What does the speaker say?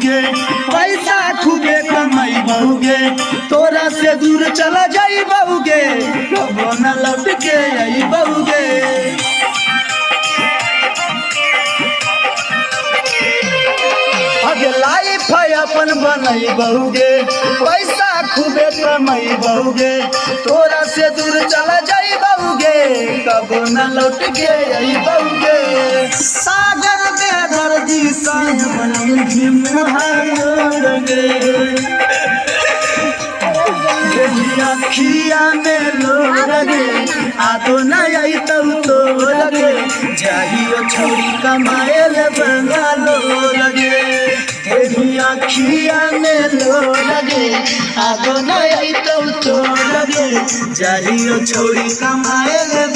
बहुगे पैसा खूबे कमाई बहुगे तोरा से दूर चला जाई बहुगे कबो न लौट के आई बहुगे लाइफ है अपन बनई बहुगे पैसा खूबे कमाई बहुगे तोरा से दूर चला जाई बहुगे कबो न लौट के आई बहुगे सागर बेदर्दी संग बनल अखिया में लो लगे आतो न आई तो लगे जाहियो छोरी कमाए ले बंगालो लगे अखिया में लो लगे आतो न आई तो लगे जाहियो छोरी कमाए ले